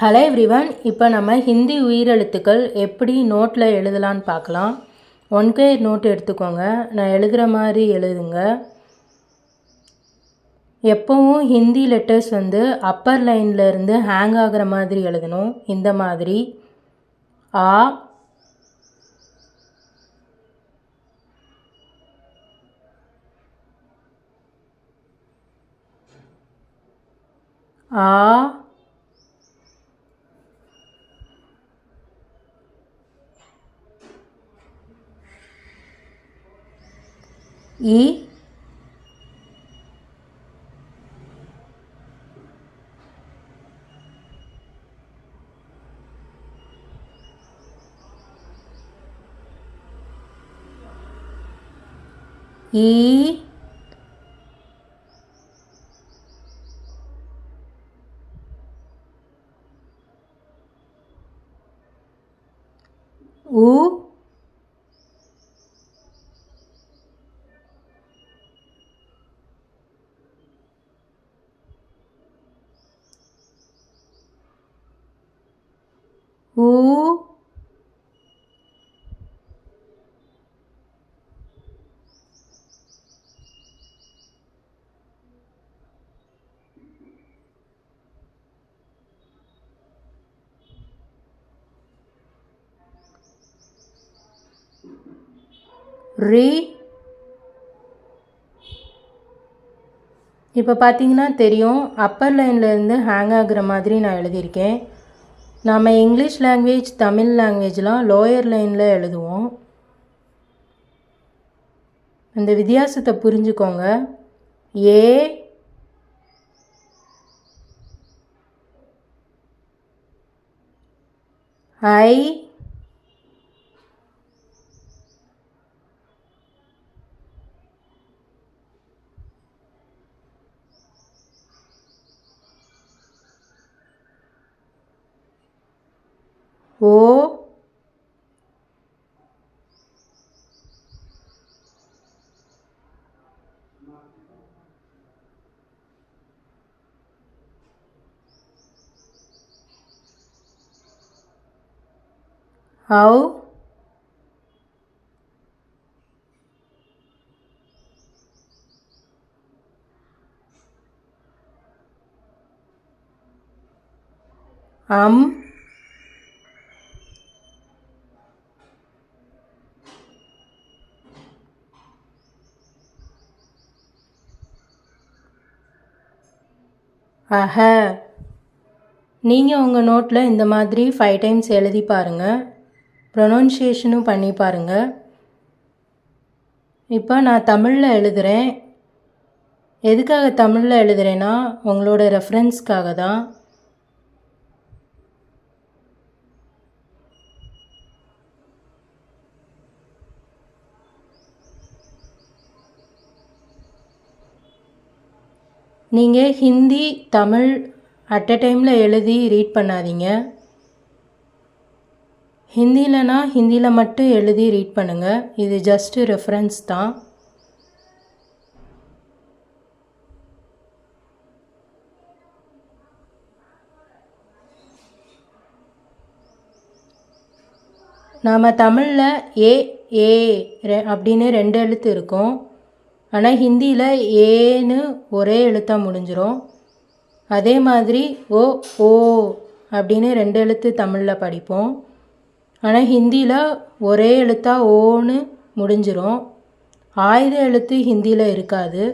Hello everyone, இப்போ நம்ம ஹிந்தி உயிரெழுத்துக்கள் எப்படி நோட்டில் எழுதலான்னு பார்க்கலாம். 1K நோட் எடுத்துக்கோங்க. நான் எழுதுகிற மாதிரி எழுதுங்க. எப்போவும் ஹிந்தி லெட்டர்ஸ் அப்பர் லைனில் இருந்து ஹேங் ஆகிற மாதிரி எழுதணும். இந்த மாதிரி ஆ இ ஈ உ ஊ ரி. இப்போ பார்த்தீங்கன்னா தெரியும், அப்பர் லைனில் இருந்து ஹேங் ஆகுற மாதிரி நான் எழுதியிருக்கேன். நாம் இங்கிலீஷ் லாங்குவேஜ், தமிழ் லாங்குவேஜ்லாம் லோயர் லைனில் எழுதுவோம். இந்த வித்தியாசத்தை புரிஞ்சுக்கோங்க. ஏ ஐ ஓ ஔ அம் அஹ. நீங்கள் உங்கள் நோட்டில் இந்த மாதிரி 5 டைம்ஸ் எழுதி பாருங்கள். ப்ரொனவுன்சியேஷனும் பண்ணி பாருங்கள். இப்போ நான் தமிழில் எழுதுகிறேன். எதுக்காக தமிழில் எழுதுகிறேன்னா உங்களோட ரெஃபரன்ஸ்க்காக தான். நீங்கள் ஹிந்தி, தமிழ் அட் அ டைமில் எழுதி ரீட் பண்ணாதீங்க. ஹிந்திலனா ஹிந்தியில் மட்டும் எழுதி ரீட் பண்ணுங்கள். இது ஜஸ்ட்டு ரெஃபரன்ஸ் தான். நாம் தமிழில் ஏ அப்படின்னு 2 எழுத்து இருக்கும். ஆனால் ஹிந்தியில் ஏன்னு ஒரே எழுத்தாக முடிஞ்சிடும். அதே மாதிரி ஓ அப்படின்னு 2 எழுத்து தமிழில் படிப்போம். ஆனால் ஹிந்தியில் ஒரே எழுத்தாக ஓன்னு முடிஞ்சிடும். ஆயுத எழுத்து ஹிந்தியில் இருக்காது.